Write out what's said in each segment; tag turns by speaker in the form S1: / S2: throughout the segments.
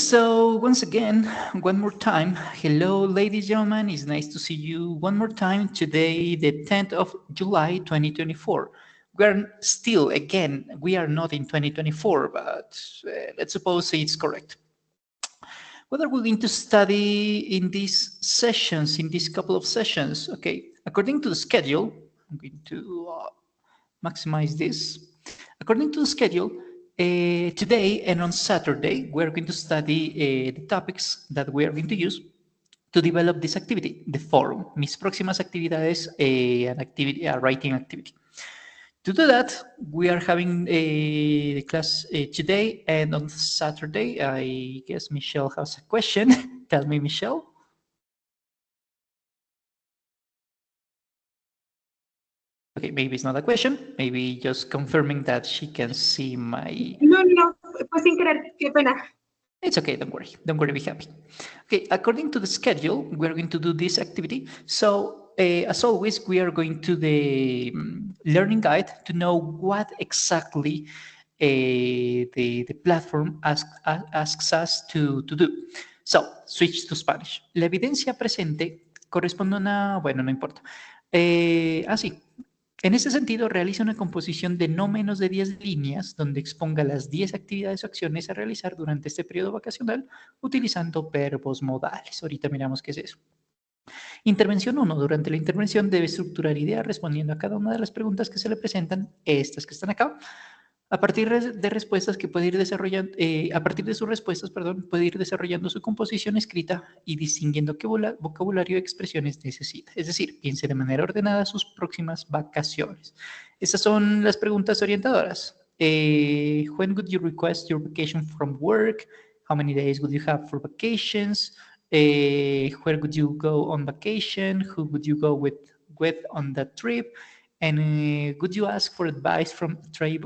S1: so once again, one more time, hello, ladies and gentlemen. It's nice to see you one more time today, the 10th of July, 2024. We're still, again, we are not in 2024, but let's suppose it's correct. What are we going to study in these sessions, in these couple of sessions? Okay, according to the schedule, I'm going to maximize this. According to the schedule, today and on Saturday, we're going to study the topics that we are going to use to develop this activity, the forum, mis próximas actividades, a writing activity. To do that, we are having the class today and on Saturday. I guess Michelle has a question. Tell me, Michelle. Okay, maybe it's not a question. Maybe just confirming that she can see my...
S2: No, pues sin querer, qué pena.
S1: It's okay, don't worry. Don't worry, be happy. Okay, according to the schedule, we're going to do this activity. So, as always, we are going to the learning guide to know what exactly the platform asks us to do. So, switch to Spanish. La evidencia presente corresponde a una... Bueno, no importa. Sí. En ese sentido, realiza una composición de no menos de 10 líneas donde exponga las 10 actividades o acciones a realizar durante este periodo vacacional utilizando verbos modales. Ahorita miramos qué es eso. Intervención 1. Durante la intervención debe estructurar ideas respondiendo a cada una de las preguntas que se le presentan, estas que están acá. A partir de respuestas que puede ir desarrollando, a partir de sus respuestas, perdón, puede ir desarrollando su composición escrita y distinguiendo qué vocabulario y expresiones necesita. Es decir, piense de manera ordenada sus próximas vacaciones. Estas son las preguntas orientadoras. When would you request your vacation from work? How many days would you have for vacations? Where would you go on vacation? Who would you go with on that trip? And would you ask for advice from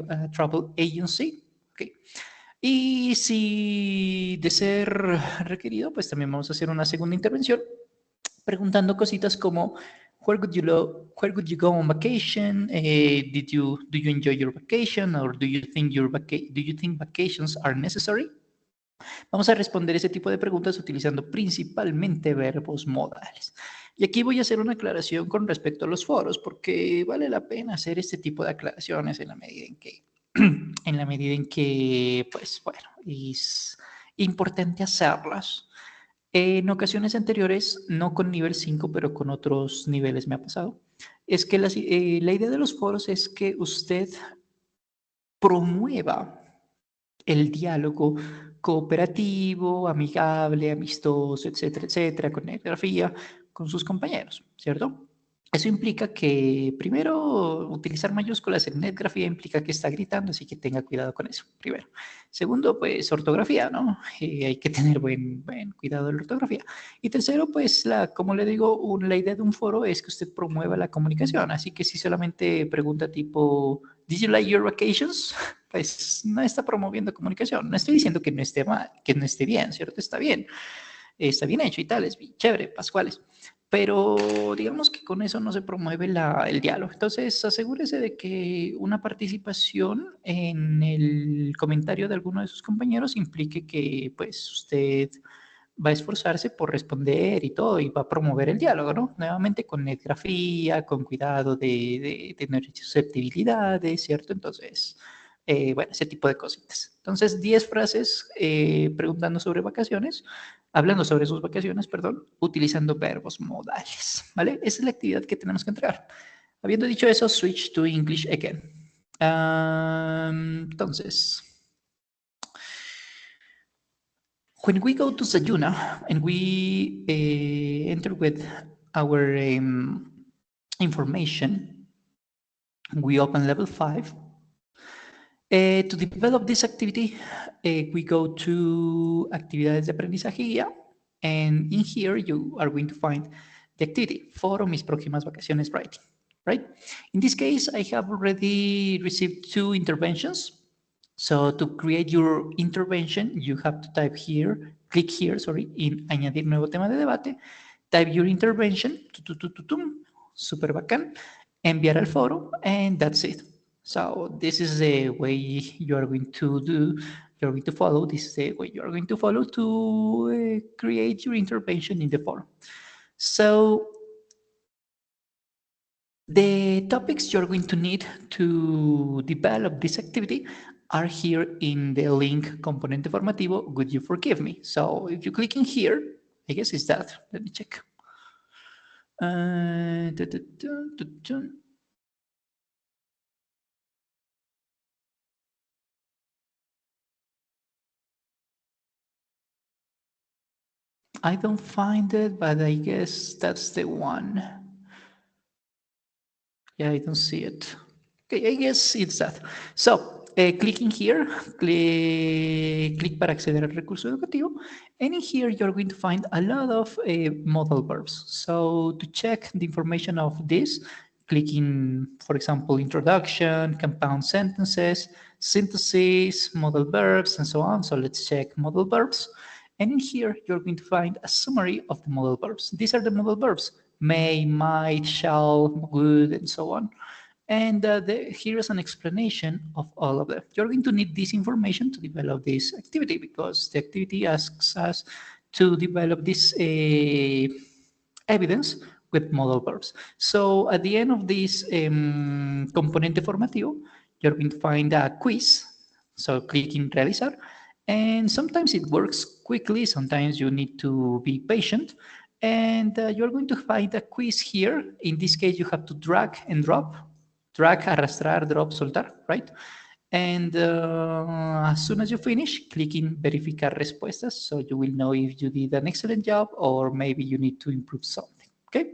S1: a travel agency? Okay. Y si de ser requerido, pues también vamos a hacer una segunda intervención preguntando cositas como where would you go on vacation? Do you enjoy your vacation, or do you think vacations are necessary? Vamos a responder ese tipo de preguntas utilizando principalmente verbos modales. Y aquí voy a hacer una aclaración con respecto a los foros, porque vale la pena hacer este tipo de aclaraciones en la medida en que, pues bueno, es importante hacerlas. En ocasiones anteriores, no con nivel 5, pero con otros niveles me ha pasado, es que la idea de los foros es que usted promueva el diálogo cooperativo, amigable, amistoso, etcétera, con etnografía, con sus compañeros, ¿cierto? Eso implica que, primero, utilizar mayúsculas en etnografía implica que está gritando, así que tenga cuidado con eso, primero. Segundo, pues, ortografía, ¿no? Hay que tener buen cuidado de la ortografía. Y tercero, pues, como le digo, la idea de un foro es que usted promueva la comunicación, así que si solamente pregunta tipo, ¿Did you like your vacations? Pues no está promoviendo comunicación. No estoy diciendo que no esté mal, que no esté bien, ¿cierto? Está bien hecho y tal, es bien chévere, pascuales. Pero digamos que con eso no se promueve el diálogo. Entonces, asegúrese de que una participación en el comentario de alguno de sus compañeros implique que, pues, usted va a esforzarse por responder y todo, y va a promover el diálogo, ¿no? Nuevamente con etnografía, con cuidado de nuestras susceptibilidades, ¿cierto? Entonces, bueno, ese tipo de cositas. Entonces, 10 frases preguntando sobre vacaciones, hablando sobre sus vacaciones, perdón, utilizando verbos modales, ¿vale? Esa es la actividad que tenemos que entregar. Habiendo dicho eso, switch to English again. Entonces, when we go to Sayuna and we enter with our information, we open level 5. To develop this activity, we go to actividades de aprendizaje guía, and in here you are going to find the activity, Foro Mis Próximas Vacaciones Writing, right? In this case, I have already received 2 interventions. So to create your intervention, you have to click here, in añadir nuevo tema de debate, type your intervention, super bacán, enviar al foro, and that's it. So this is the way you are going to do you're going to follow. This is the way you're going to follow to create your intervention in the forum. So the topics you're going to need to develop this activity are here in the link Componente Formativo, Would You Forgive Me? So if you click in here, I guess it's that. Let me check. I don't find it, but I guess that's the one. Yeah, I don't see it. Okay, I guess it's that. So, clicking here, click para acceder al recurso educativo, and in here you're going to find a lot of modal verbs. So, to check the information of this, clicking, for example, introduction, compound sentences, synthesis, modal verbs, and so on. So, let's check modal verbs. And in here, you're going to find a summary of the modal verbs. These are the modal verbs: may, might, shall, would, and so on. And here is an explanation of all of them. You're going to need this information to develop this activity, because the activity asks us to develop this evidence with modal verbs. So at the end of this componente formativo, you're going to find a quiz. So click in realizar. And sometimes it works quickly. Sometimes you need to be patient. And you're going to find a quiz here. In this case, you have to drag and drop. Drag, arrastrar, drop, soltar, right? And as soon as you finish, click in verificar respuestas. So you will know if you did an excellent job or maybe you need to improve something, okay?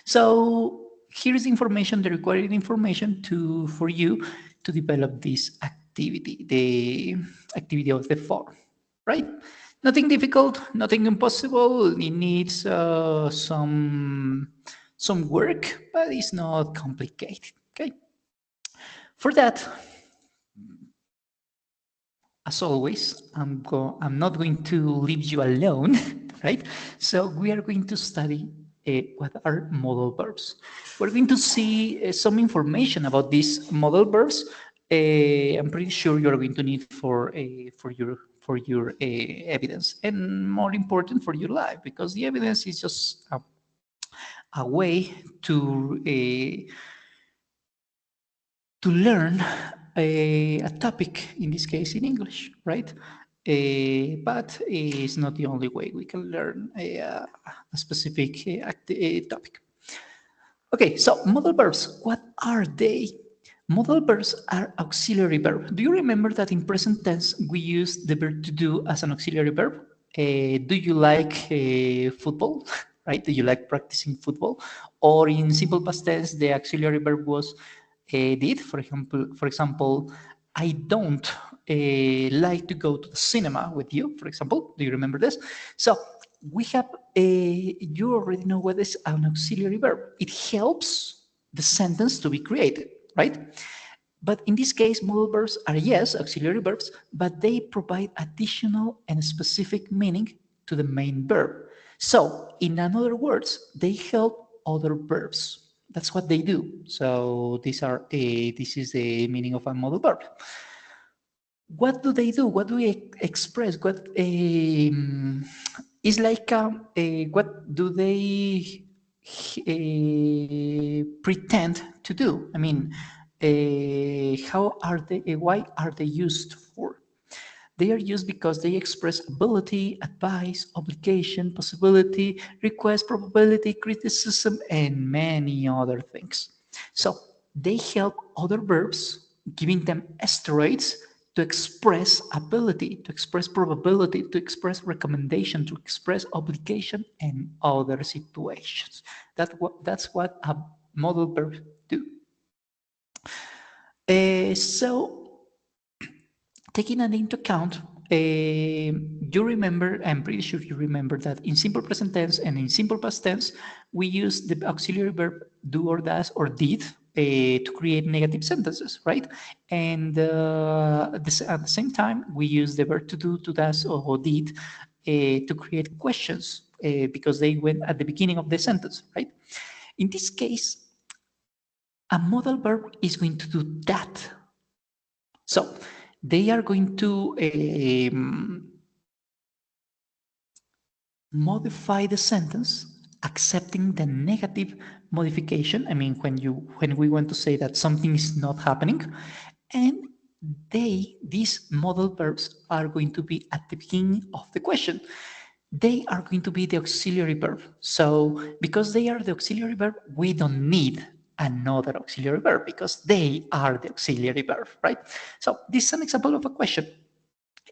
S1: So here's the information, the required information for you to develop this activity, the activity of the form, right? Nothing difficult, nothing impossible. It needs some work, but it's not complicated, okay? For that, as always, I'm not going to leave you alone, right? So we are going to study what are modal verbs. We're going to see some information about these modal verbs. I'm pretty sure you're going to need for your evidence, and more important, for your life, because the evidence is just a way to learn a topic, in this case in English, right? But it's not the only way we can learn a specific topic. Okay, so modal verbs, what are they? Modal verbs are auxiliary verb. Do you remember that in present tense we use the verb to do as an auxiliary verb? Do you like football? Right? Do you like practicing football? Or in simple past tense, the auxiliary verb was did. For example, I don't like to go to the cinema with you, for example. Do you remember this? So we have you already know what is an auxiliary verb. It helps the sentence to be created, right? But in this case, modal verbs are, yes, auxiliary verbs, but they provide additional and specific meaning to the main verb. So in other words, they help other verbs. That's what they do. So this is the meaning of a modal verb. What do they do? What do we express? What is like? What do they pretend to do? I mean, how are they? Why are they used for? They are used because they express ability, advice, obligation, possibility, request, probability, criticism, and many other things. So they help other verbs, giving them asteroids to express ability, to express probability, to express recommendation, to express obligation, and other situations. That's what a modal verb do. So taking that into account, you remember, I'm pretty sure you remember that in simple present tense and in simple past tense, we use the auxiliary verb do or does or did to create negative sentences, right? And at the same time, we use the verb to do, to does, or did to create questions because they went at the beginning of the sentence, right? In this case, a modal verb is going to do that. So they are going to modify the sentence accepting the negative modification. I mean, when we want to say that something is not happening, and these modal verbs are going to be at the beginning of the question. They are going to be the auxiliary verb. So because they are the auxiliary verb, we don't need another auxiliary verb because they are the auxiliary verb, right? So this is an example of a question.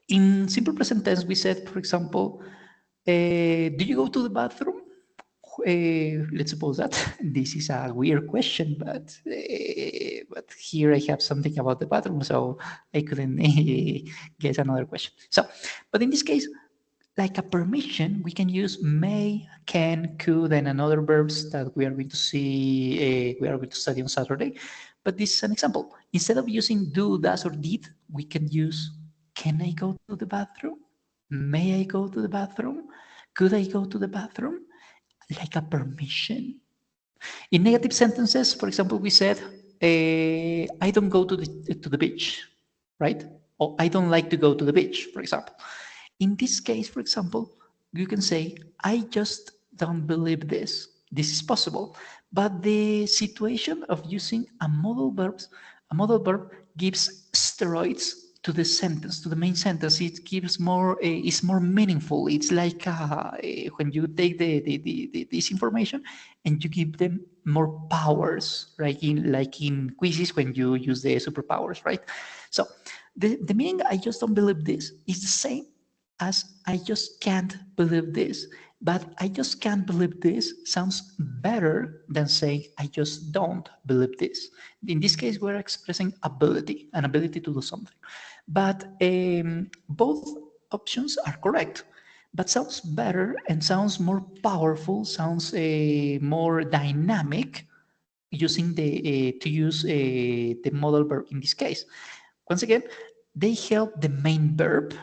S1: In simple present tense, we said, for example, do you go to the bathroom? Let's suppose that this is a weird question, but here I have something about the bathroom, so I couldn't guess another question. So, but in this case, like a permission, we can use may, can, could, and another verbs that we are going to see, we are going to study on Saturday. But this is an example. Instead of using do, does, or did, we can use can I go to the bathroom? May I go to the bathroom? Could I go to the bathroom? Like a permission. In negative sentences, for example, we said, I don't go to the beach, right? Or I don't like to go to the beach, for example. In this case, for example, you can say, I just don't believe this. This is possible. But the situation of using a modal verb gives steroids to the sentence, to the main sentence. It gives more, it's more meaningful. It's like when you take this information and you give them more powers, right? Like in quizzes when you use the superpowers, right? So the meaning I just don't believe this is the same as I just can't believe this. But I just can't believe this sounds better than saying I just don't believe this. In this case, we're expressing ability, an ability to do something. But both options are correct, but sounds better and sounds more powerful, sounds more dynamic using to use the modal verb in this case. Once again, they help the main verb.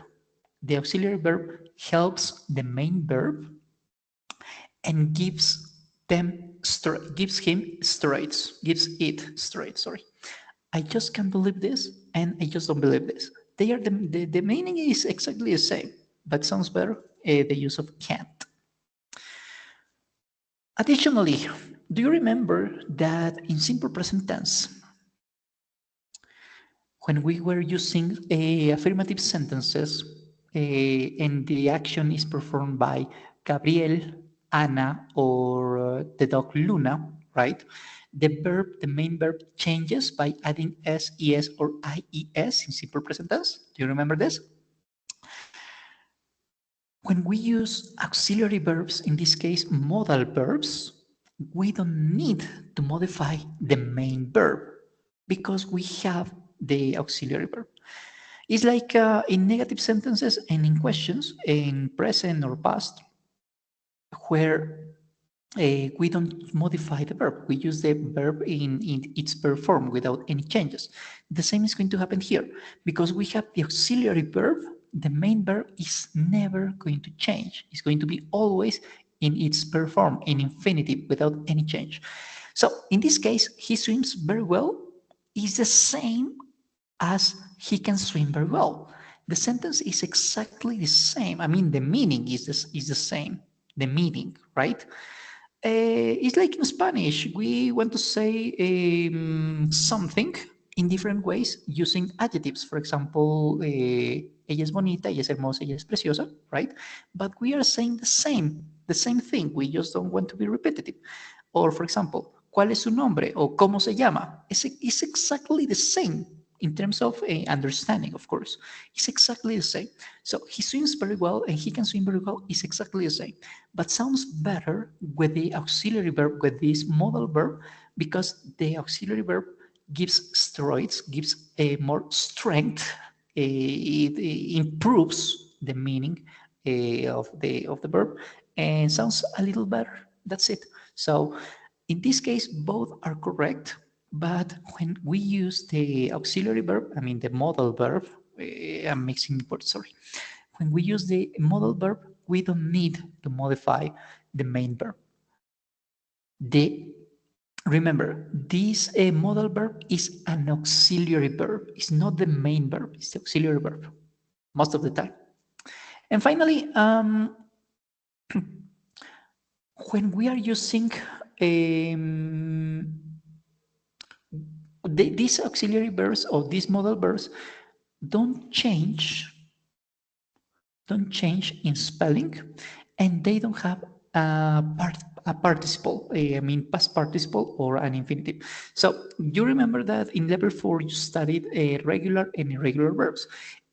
S1: The auxiliary verb helps the main verb and gives him steroids, gives it steroids, sorry. I just can't believe this, and I just don't believe this. They are the meaning is exactly the same, but sounds better the use of can't. Additionally, do you remember that in simple present tense, when we were using affirmative sentences and the action is performed by Gabriel, Ana, or the dog Luna, right? The main verb changes by adding s, es, or ies in simple present tense. Do you remember this? When we use auxiliary verbs, in this case modal verbs, we don't need to modify the main verb because we have the auxiliary verb. It's like in negative sentences and in questions, in present or past, where we don't modify the verb. We use the verb in its verb form without any changes. The same is going to happen here. Because we have the auxiliary verb, the main verb is never going to change. It's going to be always in its verb form, in infinitive, without any change. So in this case, he swims very well is the same as he can swim very well. The sentence is exactly the same. I mean, the meaning is the same. The meaning, right? It's like in Spanish, we want to say something in different ways using adjectives. For example, ella es bonita, ella es hermosa, ella es preciosa, right? But we are saying the same thing. We just don't want to be repetitive. Or, for example, ¿cuál es su nombre? O ¿cómo se llama? It's exactly the same in terms of understanding, of course. It's exactly the same. So he swims very well and he can swim very well. It's exactly the same. But sounds better with the auxiliary verb, with this modal verb, because the auxiliary verb gives steroids, gives a more strength. It improves the meaning of the verb and sounds a little better. That's it. So in this case, both are correct. But when we use the auxiliary verb, I mean the modal verb, I'm mixing words, sorry. When we use the modal verb, we don't need to modify the main verb. The remember, this modal verb is an auxiliary verb. It's not the main verb, it's the auxiliary verb most of the time. And finally, when we are using these auxiliary verbs or these modal verbs don't change in spelling, and they don't have a participle, I mean past participle or an infinitive. So you remember that in level 4 you studied regular and irregular verbs,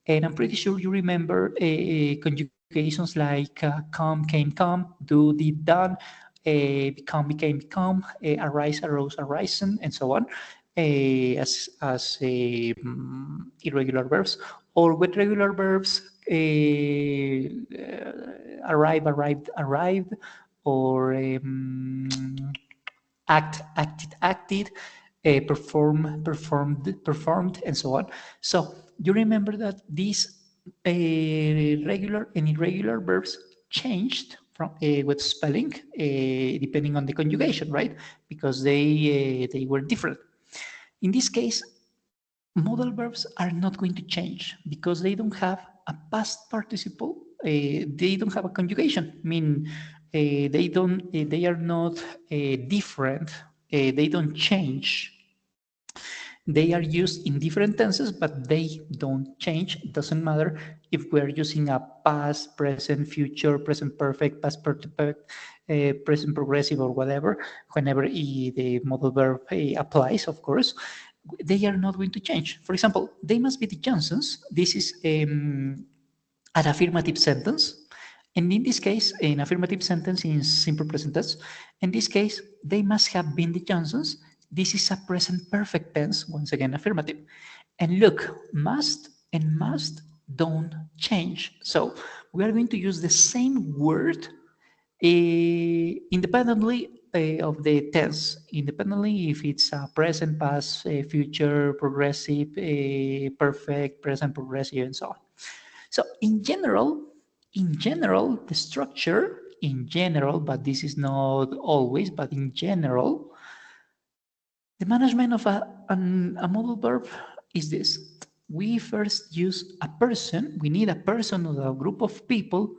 S1: and I'm pretty sure you remember conjugations like come, came, come, do, did, done, become, became, become, arise, arose, arisen, and so on, as irregular verbs, or with regular verbs, arrive, arrived, arrived, or act, acted, acted, performed, and so on. So you remember that these regular and irregular verbs changed from with spelling depending on the conjugation, right? Because they were different. In this case, modal verbs are not going to change because they don't have a past participle. They don't have a conjugation. I mean, they don't. They are not different. They don't change. They are used in different tenses, but they don't change. It doesn't matter if we're using a past, present, future, present perfect, past perfect, present progressive, or whatever. Whenever the modal verb applies, of course, they are not going to change. For example, they must be the Johnsons. This is an affirmative sentence. And in this case, an affirmative sentence in simple present tense. In this case, they must have been the Johnsons. This is a present perfect tense, once again, affirmative. And look, must and must don't change. So we are going to use the same word independently of the tense, independently if it's present, past, future, progressive, perfect, present, progressive, and so on. So in general, the structure, in general, but this is not always, but in general, the management of a modal verb is this. We first use a person. We need a person or a group of people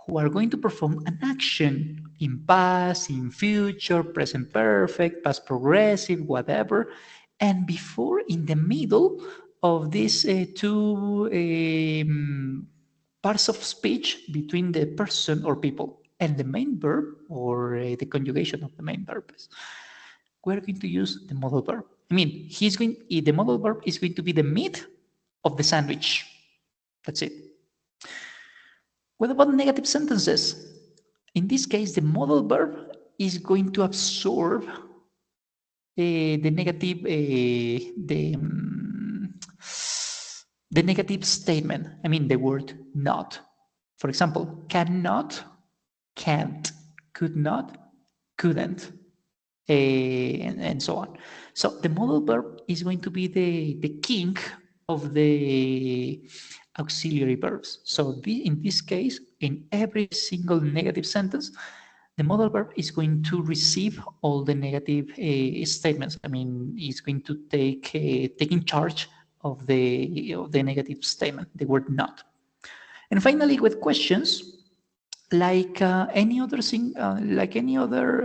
S1: who are going to perform an action in past, in future, present perfect, past progressive, whatever. And before, in the middle of these two parts of speech between the person or people and the main verb or the conjugation of the main verb, we're going to use the modal verb. I mean, the modal verb is going to be the meat of the sandwich. That's it. What about negative sentences? In this case, the modal verb is going to absorb the negative the negative statement. I mean, the word not. For example, cannot, can't, could not, couldn't, and so on. So the modal verb is going to be the king of the auxiliary verbs. So in this case, in every single negative sentence, the modal verb is going to receive all the negative statements. I mean, it's going to take in charge of the negative statement, the word not. And finally, with questions, like any other thing, like any other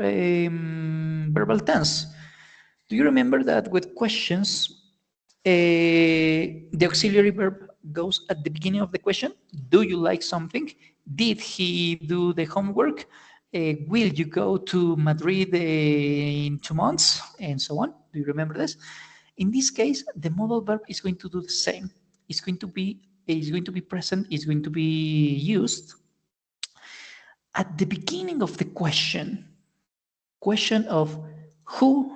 S1: verbal tense. Do you remember that with questions, the auxiliary verb goes at the beginning of the question? Do you like something? Did he do the homework? Will you go to Madrid in 2 months? And so on. Do you remember this? In this case, the modal verb is going to do the same. It's going to be present. It's going to be used at the beginning of the question of who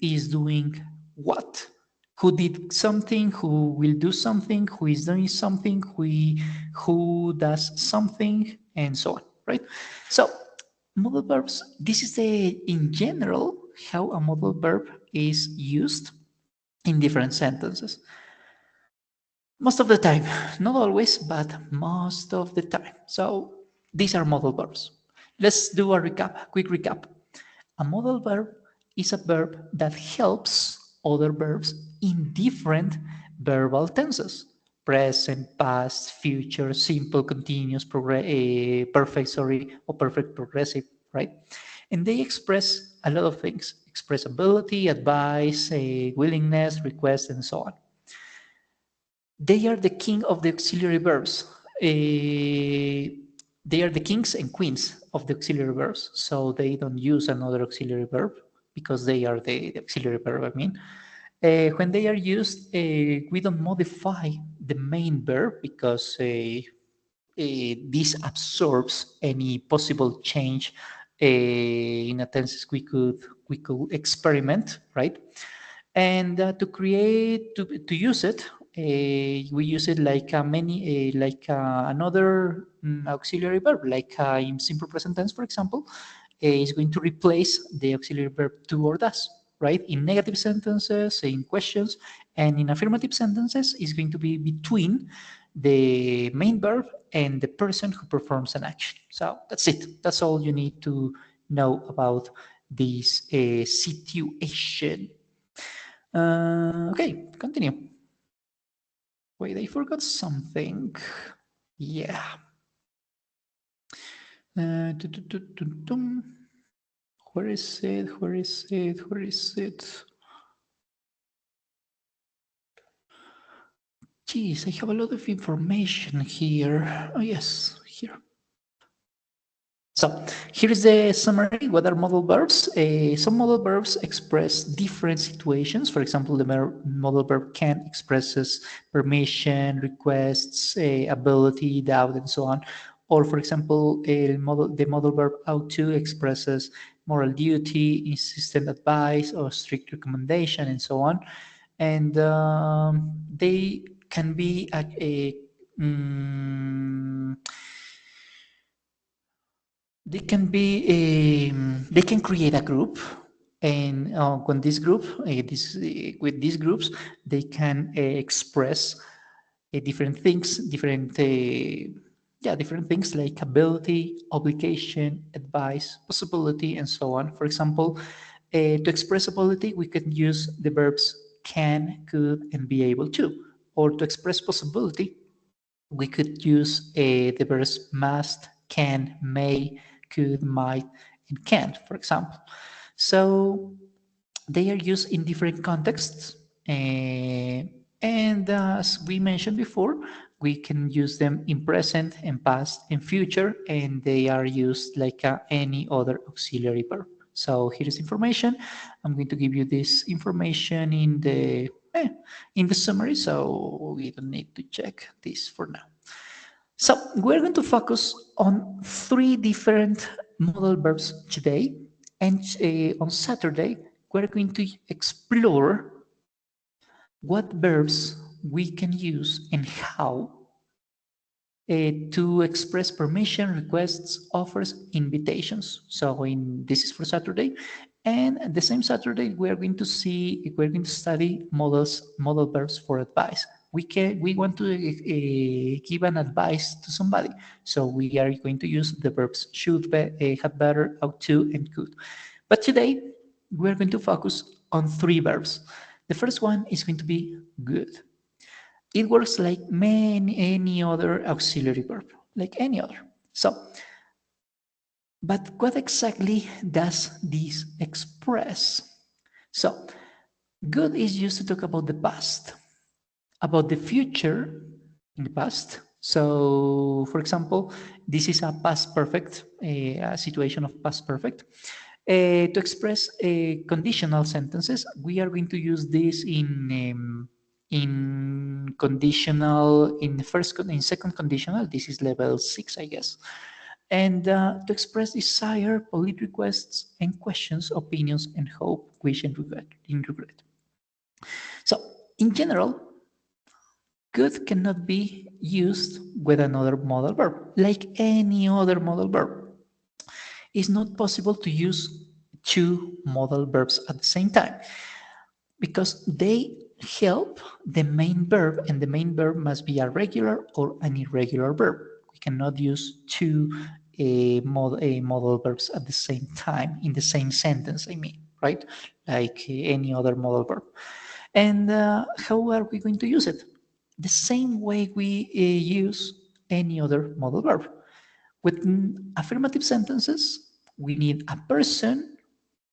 S1: is doing what, who did something, who will do something, who is doing something, who does something, and so on, right? So modal verbs, this is in general how a modal verb is used in different sentences. Most of the time, not always, but most of the time. So these are modal verbs. Let's do a quick recap. A modal verb is a verb that helps other verbs in different verbal tenses. Present, past, future, simple, continuous, perfect, or perfect progressive, right? And they express a lot of things: express ability, advice, willingness, request, and so on. They are the king of the auxiliary verbs. They are the kings and queens of the auxiliary verbs, so they don't use another auxiliary verb because they are the auxiliary verb, I mean. When they are used, we don't modify the main verb because this absorbs any possible change in a tenses we could experiment, right? And to use it, we use it like another auxiliary verb, like in simple present tense, for example, is going to replace the auxiliary verb to or does, right? In negative sentences, in questions, and in affirmative sentences, is going to be between the main verb and the person who performs an action. So that's it. That's all you need to know about this situation. Okay, continue. Wait, I forgot something. Yeah. Where is it? Where is it? Where is it? Geez, I have a lot of information here. Oh, yes, here. So here is the summary. What are modal verbs? Some modal verbs express different situations. For example, the modal verb can expresses permission, requests, ability, doubt, and so on. Or for example, the modal verb ought to expresses moral duty, insistent advice, or strict recommendation, and so on. And they can be they can create a group, and when this group with these groups they can express different things, different things like ability, obligation, advice, possibility, and so on. For example, to express ability we can use the verbs can, could, and be able to. Or to express possibility we could use the verbs must, can, may, could, might, and can't, for example. So they are used in different contexts. And as we mentioned before, we can use them in present and past and future, and they are used like any other auxiliary verb. So here's information. I'm going to give you this information in the summary, so we don't need to check this for now. So we're going to focus on 3 different modal verbs today, and on Saturday we're going to explore what verbs we can use and how to express permission, requests, offers, invitations. So this is for Saturday, and the same Saturday we're going to study modal verbs for advice. We want to give an advice to somebody, so we are going to use the verbs should, be, have better, ought to, and could. But today we're going to focus on 3 verbs. The first one is going to be good. It works like any other auxiliary verb, like any other. So, but what exactly does this express? So, good is used to talk about the past, about the future in the past. So, for example, this is a past perfect, a situation of past perfect. To express conditional sentences, we are going to use this in conditional, in second conditional. This is level 6, I guess. And to express desire, polite requests and questions, opinions, and hope, wish, and regret. So, in general, good cannot be used with another modal verb, like any other modal verb. It's not possible to use 2 modal verbs at the same time because they help the main verb, and the main verb must be a regular or an irregular verb. We cannot use 2 modal verbs at the same time in the same sentence, I mean, right? Like any other modal verb. And how are we going to use it? The same way we use any other modal verb. With affirmative sentences, we need a person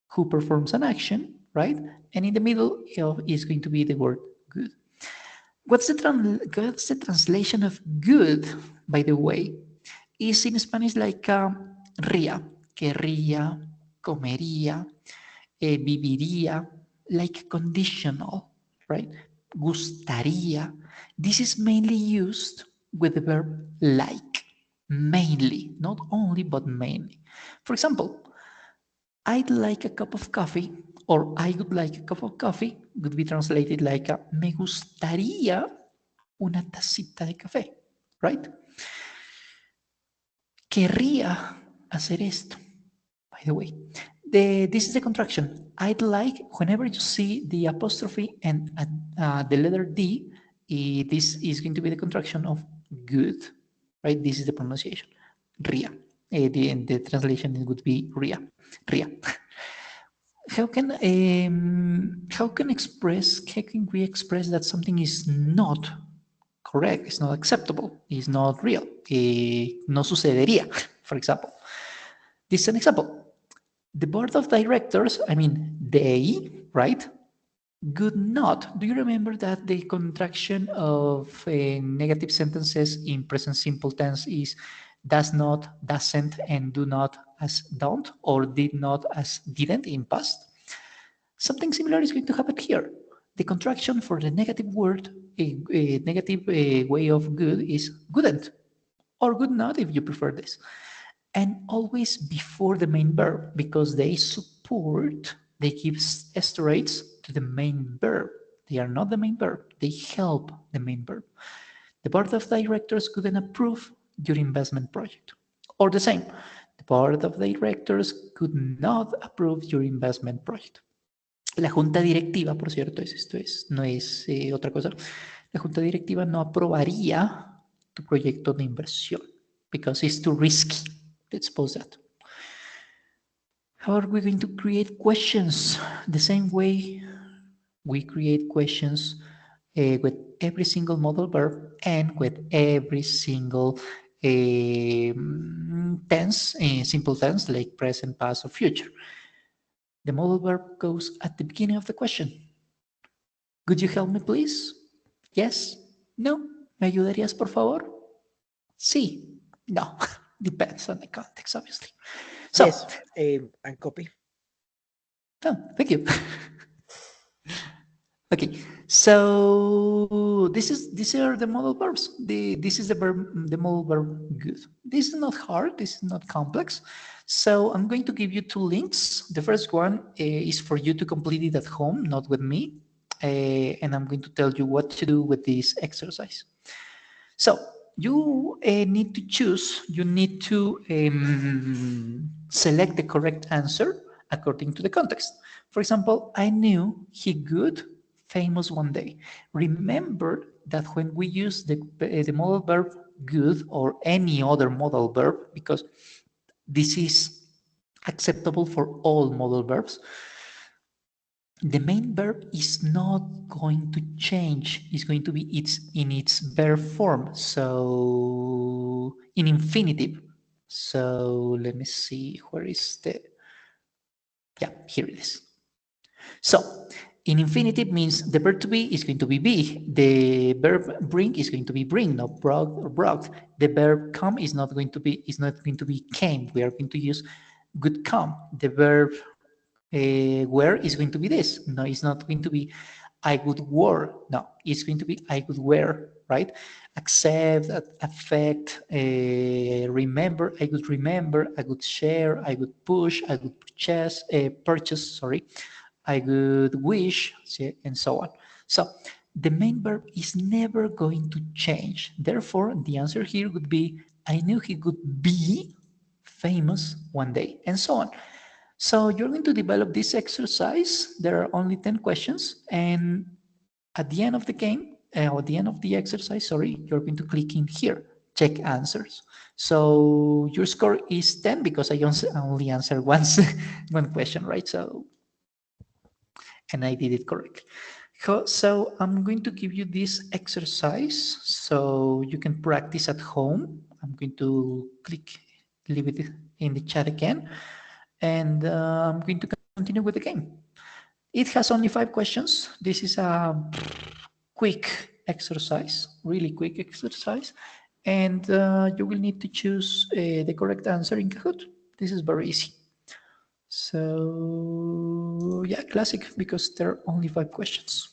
S1: who performs an action, right? And in the middle is going to be the word good. What's the translation of good, by the way? Is in Spanish like ría, querría, comería, viviría, like conditional, right? Gustaría. This is mainly used with the verb like, mainly, not only, but mainly. For example, I'd like a cup of coffee, or I would like a cup of coffee, would be translated like me gustaría una tacita de café, right? Querría hacer esto, by the way. This is the contraction. I'd like, whenever you see the apostrophe and the letter D, this is going to be the contraction of good, right? This is the pronunciation, ria. The translation would be ria. How can we express that something is not correct, it's not acceptable, it's not real, no sucedería, for example. This is an example. The board of directors, I mean, they, right, would not. Do you remember that the contraction of negative sentences in present simple tense is does not, doesn't, and do not as don't, or did not as didn't in past? Something similar is going to happen here. The contraction for the negative word, a negative way of good is couldn't, or could not if you prefer this. And always before the main verb, because they support, they give estorates to the main verb. They are not the main verb, they help the main verb. The board of directors couldn't approve your investment project. Or the same, the board of directors could not approve your investment project. La junta directiva, por cierto, no es otra cosa. La junta directiva no aprobaría tu proyecto de inversión because it's too risky. Let's suppose that. How are we going to create questions? The same way we create questions with every single modal verb and with every single tense, simple tense like present, past, or future. The modal verb goes at the beginning of the question. Could you help me, please? Yes? No? ¿Me ayudarías, por favor? Sí? No. Depends on the context, obviously. So,
S3: yes, and copy.
S1: Oh, thank you. Okay, so these are the modal verbs. This is the modal verb good. This is not hard. This is not complex. So I'm going to give you two links. The first one is for you to complete it at home, not with me. And I'm going to tell you what to do with this exercise. So you need to choose. You need to select the correct answer according to the context. For example, I knew he could famous one day. Remember that when we use the modal verb good or any other modal verb, because this is acceptable for all modal verbs, the main verb is not going to change. It's going to be in its verb form. So in infinitive. So let me see, where is the, yeah, here it is. So in infinitive means the verb to be is going to be the verb bring is going to be bring, not brought or brought. The verb come is not going to be came. We are going to use could come. The verb where is going to be this. No, it's not going to be I would wear. No, it's going to be I would wear, right? Accept, affect, remember, I would share, I would push, I would purchase, sorry. I would wish, and so on. So the main verb is never going to change. Therefore, the answer here would be, I knew he could be famous one day, and so on. So you're going to develop this exercise. There are only 10 questions. And at the end of the game, or at the end of the exercise, sorry, you're going to click in here, check answers. So your score is 10 because I only answered once, one question, right? So and I did it correctly. So I'm going to give you this exercise so you can practice at home. I'm going to leave it in the chat again, and I'm going to continue with the game. It has only 5 questions. This is a quick exercise, really quick exercise, and you will need to choose the correct answer in Kahoot. This is very easy. So yeah, classic, because there are only 5 questions.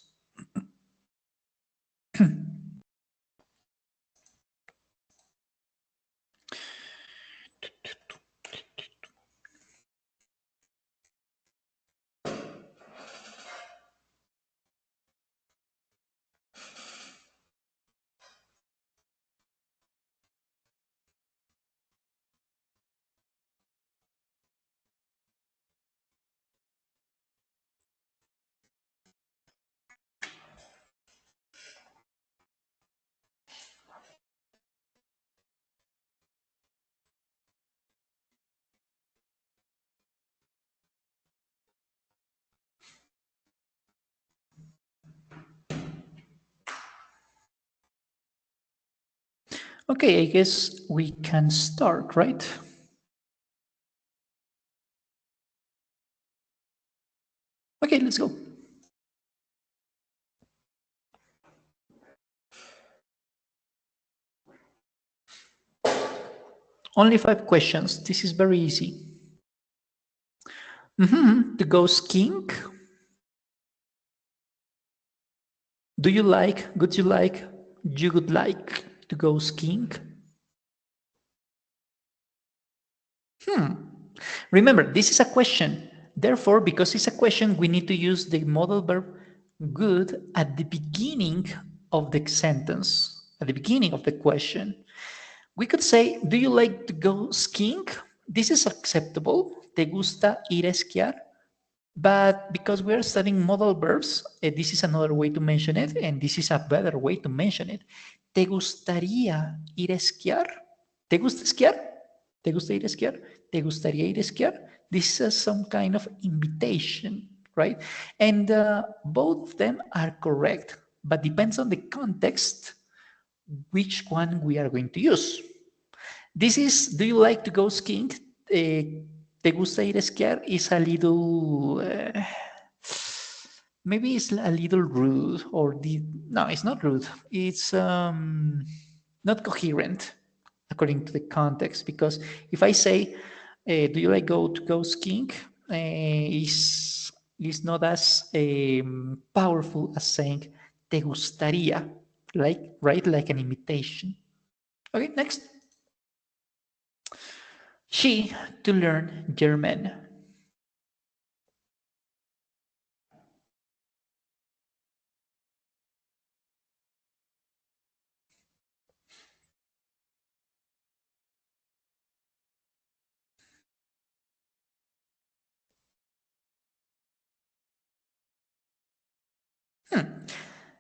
S1: Okay, I guess we can start, right? Okay, let's go. Only 5 questions. This is very easy. To go skiing. Would you like to go skiing? Remember, this is a question. Therefore, because it's a question, we need to use the modal verb good at the beginning of the sentence, at the beginning of the question. We could say, do you like to go skiing? This is acceptable. ¿Te gusta ir a esquiar? But because we are studying modal verbs, this is another way to mention it, and this is a better way to mention it. ¿Te gustaría ir a esquiar? ¿Te gusta esquiar? ¿Te gusta ir a esquiar? ¿Te gustaría ir a esquiar? This is some kind of invitation, right? And both of them are correct, but depends on the context which one we are going to use. This is, do you like to go skiing? ¿Te gusta ir a esquiar? Is a little, maybe it's a little rude, or no, it's not rude. It's not coherent according to the context, because if I say, do you like to go skiing? Is not as powerful as saying, ¿te gustaría? Right? Like an imitation. Okay, next. She to learn German.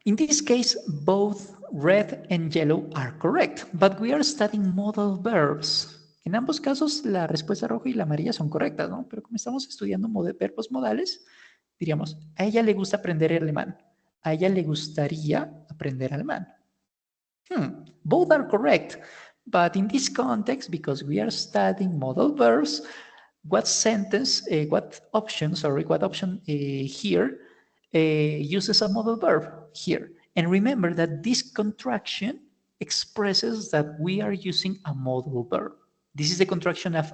S1: In this case, both red and yellow are correct, but we are studying modal verbs. En ambos casos, la respuesta roja y la amarilla son correctas, ¿no? Pero como estamos estudiando verbos modales, diríamos, a ella le gusta aprender alemán. A ella le gustaría aprender alemán. Both are correct, but in this context, because we are studying modal verbs, what option here uses a modal verb here? And remember that this contraction expresses that we are using a modal verb. This is the contraction of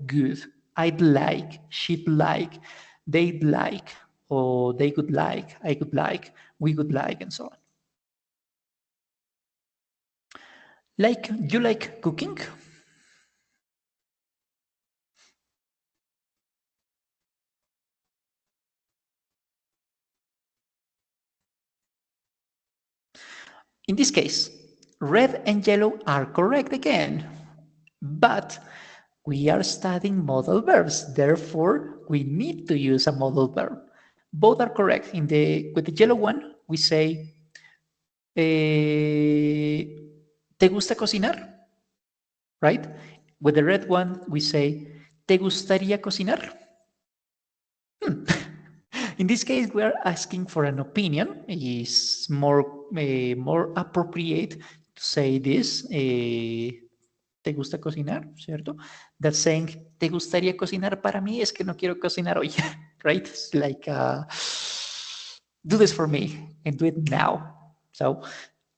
S1: good. I'd like, she'd like, they'd like, or they could like, I could like, we could like, and so on. Like, you like cooking? In this case, red and yellow are correct again, but we are studying modal verbs. Therefore, we need to use a modal verb. Both are correct. With the yellow one, we say, ¿te gusta cocinar? Right? With the red one, we say, ¿te gustaría cocinar? In In this case, we are asking for an opinion. It's more appropriate to say this. ¿Te gusta cocinar? ¿Cierto? That's saying, ¿te gustaría cocinar para mí? Es que no quiero cocinar hoy, right? It's like, do this for me and do it now. So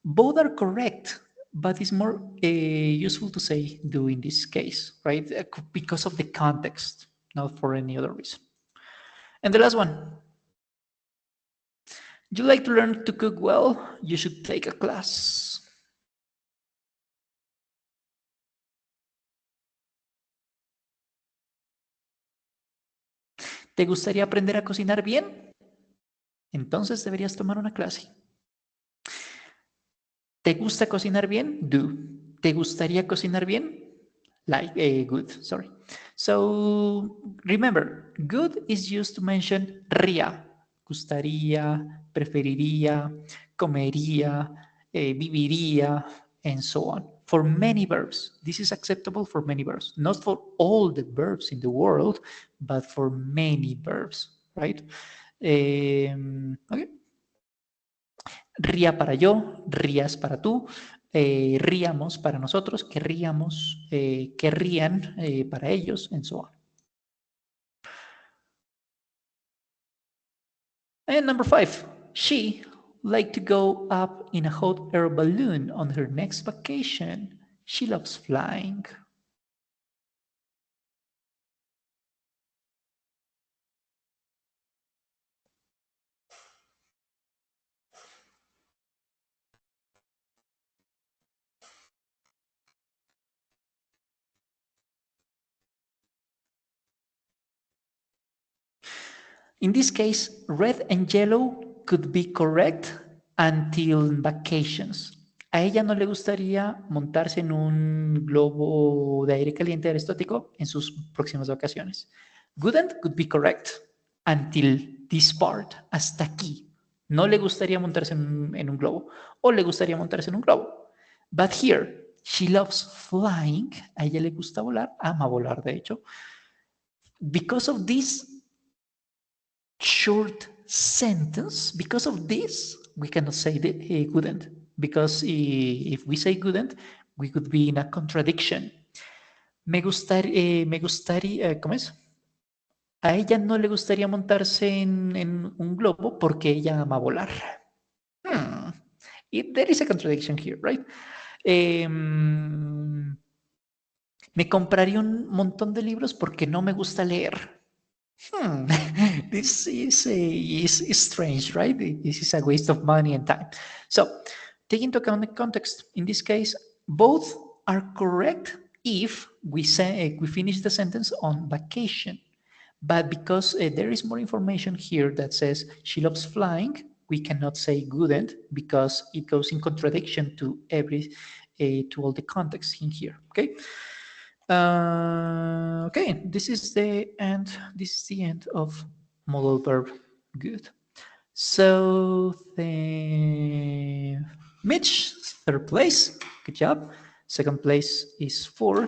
S1: both are correct, but it's more useful to say do in this case, right? Because of the context, not for any other reason. And the last one. You like to learn to cook well? You should take a class. ¿Te gustaría aprender a cocinar bien? Entonces deberías tomar una clase. ¿Te gusta cocinar bien? Do. ¿Te gustaría cocinar bien? Like, good, sorry. So remember, good is used to mention ría. Gustaría, preferiría, comería, viviría, and so on. For many verbs. This is acceptable for many verbs. Not for all the verbs in the world, but for many verbs, right? Okay. Ría para yo, rías para tú, ríamos para nosotros, querríamos, querrían para ellos, and so on. And number 5, she liked to go up in a hot air balloon on her next vacation. She loves flying. In this case, red and yellow could be correct until vacations. A ella no le gustaría montarse en un globo de aire caliente aerostático en sus próximas vacaciones. Wouldn't could be correct until this part, hasta aquí. No le gustaría montarse en un globo o le gustaría montarse en un globo. But here, she loves flying. A ella le gusta volar, ama volar de hecho. Because of this short sentence, because of this, we cannot say that couldn't, because if we say couldn't, we could be in a contradiction. Me gustaría, ¿cómo es? A ella no le gustaría montarse en un globo porque ella ama volar. There is a contradiction here, right? Me compraría un montón de libros porque no me gusta leer. This is strange, right? This is a waste of money and time. So take into account the context. In this case, both are correct if we say we finish the sentence on vacation. But because there is more information here that says she loves flying, we cannot say couldn't because it goes in contradiction to to all the context in here. Okay. Okay, this is the end. This is the end of modal verb good. So the Mitch, third place. Good job. Second place is for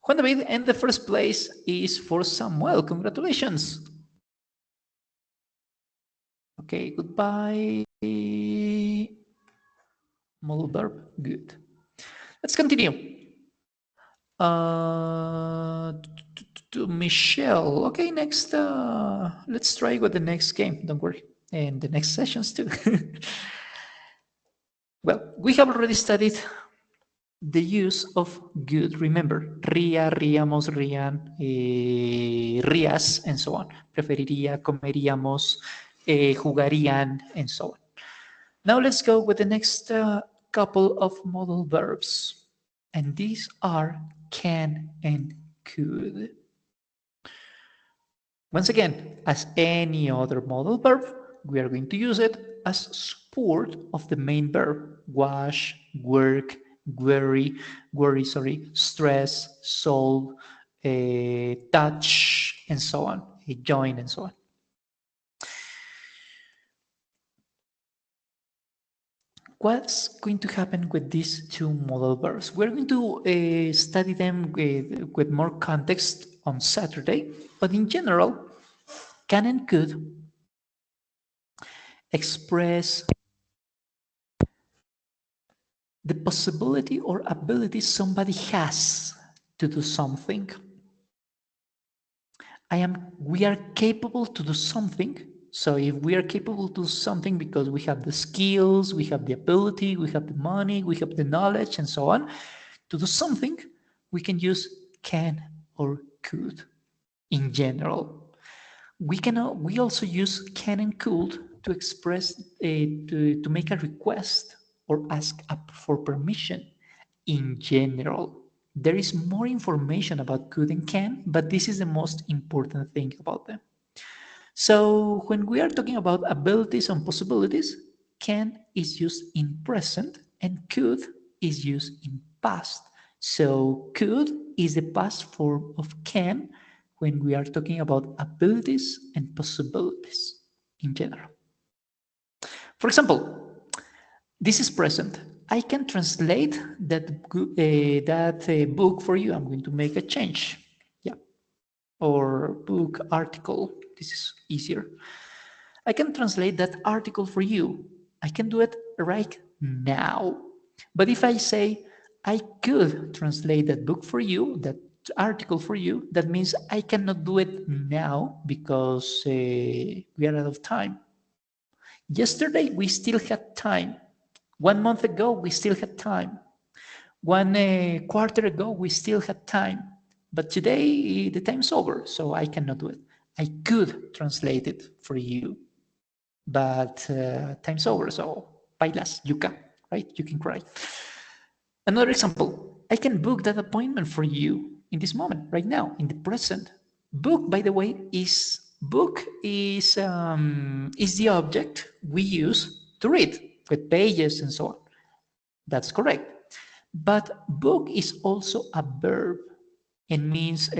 S1: Juan David, and the first place is for Samuel. Congratulations. Okay, goodbye. Modal verb good. Let's continue. To Michelle. Okay, next, let's try with the next game. Don't worry. And the next sessions too. Well, we have already studied the use of good. Remember, ría, ríamos, rían, rías, and so on. Preferiría, comeríamos, jugarían, and so on. Now let's go with the next couple of modal verbs. And these are can and could. Once again, as any other modal verb, we are going to use it as support of the main verb. Wash, work, worry, stress, solve, touch, and so on. Join, and so on. What's going to happen with these two modal verbs? We're going to study them with more context on Saturday, but in general, can and could express the possibility or ability somebody has to do something. We are capable to do something. So if we are capable to do something because we have the skills, we have the ability, we have the money, we have the knowledge, and so on, to do something, we can use can or could in general. We also use can and could to express, to make a request or ask for permission in general. There is more information about could and can, but this is the most important thing about them. So when we are talking about abilities and possibilities, can is used in present and could is used in past. So could is the past form of can when we are talking about abilities and possibilities in general. For example, this is present. I can translate that book for you. I'm going to make a change. Yeah. Or book article. This is easier. I can translate that article for you. I can do it right now. But if I say I could translate that book for you, that article for you, that means I cannot do it now because we are out of time. Yesterday, we still had time. 1 month ago, we still had time. One quarter ago, we still had time. But today, the time's over, so I cannot do it. I could translate it for you, but time's over, so bailas, yuca, right? You can cry. Another example, I can book that appointment for you in this moment, right now, in the present. Book, by the way, is the object we use to read with pages and so on. That's correct. But book is also a verb. It means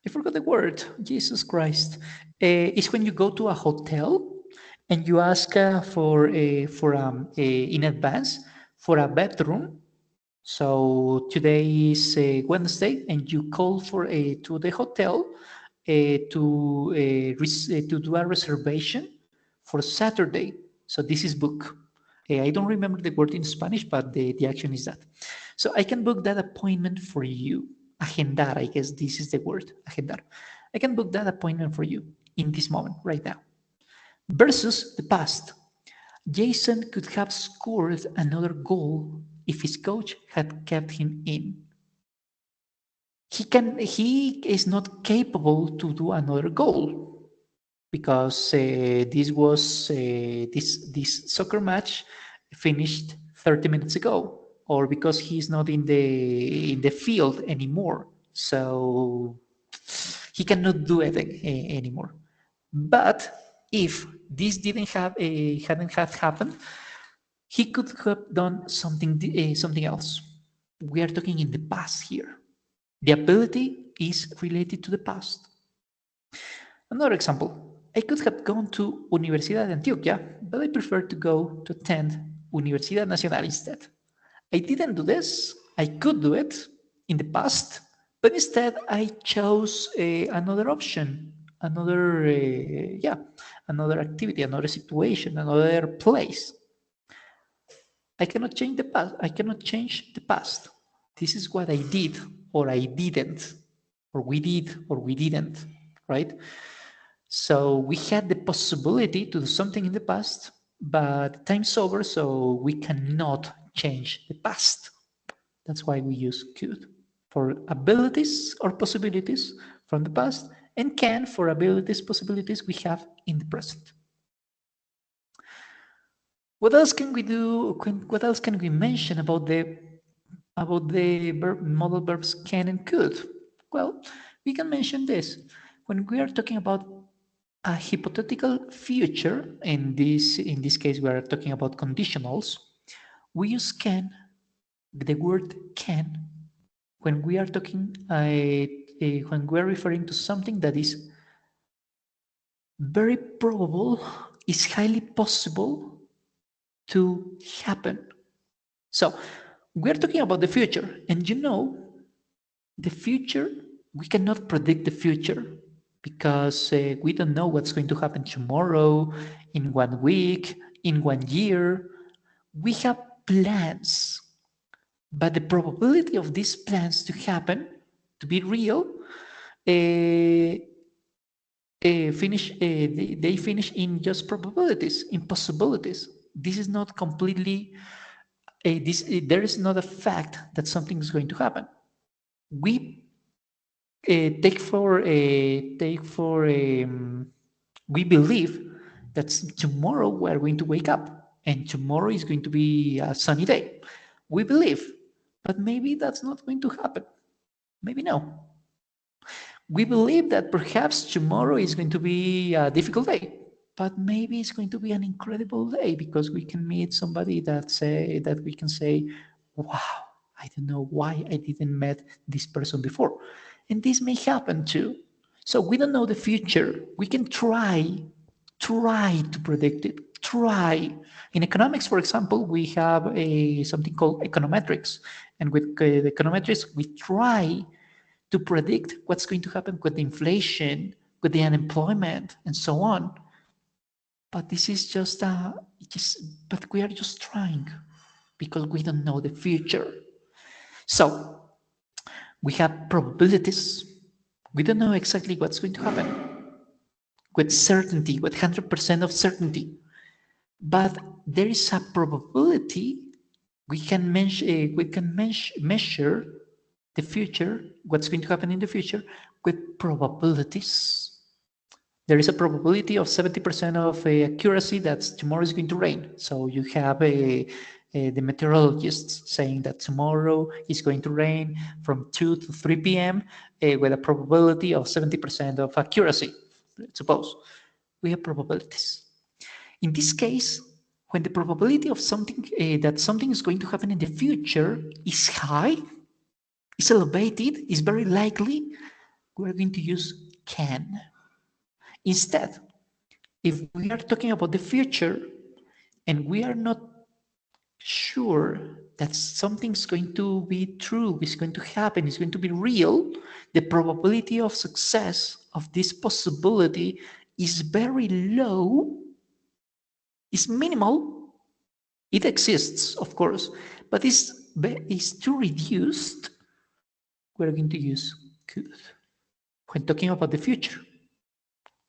S1: I forgot the word. Jesus Christ. It's when you go to a hotel and you ask in advance for a bedroom. So today is Wednesday, and you call to the hotel to do a reservation for Saturday. So this is book. I don't remember the word in Spanish, but the action is that. So I can book that appointment for you. Agendar, I guess this is the word. Agendar. I can book that appointment for you in this moment, right now. Versus the past. Jason could have scored another goal if his coach had kept him in. He is not capable to do another goal because this soccer match finished 30 minutes ago, or because he's not in the field anymore, so he cannot do it anymore. But if this hadn't have happened, he could have done something else. We are talking in the past here. The ability is related to the past. Another example, I could have gone to Universidad de Antioquia, but I prefer to go to attend Universidad Nacional instead. I didn't do this. I could do it in the past, but instead I chose another option, another activity, another situation, another place. I cannot change the past. I cannot change the past. This is what I did, or I didn't, or we did, or we didn't, right? So we had the possibility to do something in the past, but time's over, so we cannot change the past. That's why we use could for abilities or possibilities from the past, and can for abilities, possibilities we have in the present. What else can we do? What else can we mention about the modal verbs can and could? Well, we can mention this. When we are talking about a hypothetical future, in this case we are talking about conditionals, we use can, the word can, when we are talking when we are referring to something that is very probable, is highly possible to happen. So we're talking about the future, and the future, we cannot predict the future. because we don't know what's going to happen tomorrow, in 1 week, in 1 year. We have plans, but the probability of these plans to happen, to be real, they finish in just probabilities, in possibilities. This is not completely, there is not a fact that something is going to happen. We we believe that tomorrow we are going to wake up and tomorrow is going to be a sunny day. We believe, but maybe that's not going to happen. Maybe no. We believe that perhaps tomorrow is going to be a difficult day, but maybe it's going to be an incredible day because we can meet somebody that we can say, wow, I don't know why I didn't met this person before. And this may happen too. So we don't know the future. We can try to predict it. Try. In economics, for example, we have something called econometrics. And with the econometrics, we try to predict what's going to happen with the inflation, with the unemployment, and so on. But this is but we are just trying because we don't know the future. So we have probabilities. We don't know exactly what's going to happen with certainty, with 100% of certainty. But there is a probability we can measure the future, what's going to happen in the future, with probabilities. There is a probability of 70% of accuracy that tomorrow is going to rain. So you have the meteorologists saying that tomorrow is going to rain from 2 to 3 p.m. With a probability of 70% of accuracy, suppose. We have probabilities. In this case, when the probability of something that something is going to happen in the future is high, is elevated, is very likely, we're going to use can. Instead, if we are talking about the future and we are not sure that something's going to be true, is going to happen, is going to be real, the probability of success of this possibility is very low, is minimal. It exists, of course, but is too reduced. We're going to use could when talking about the future.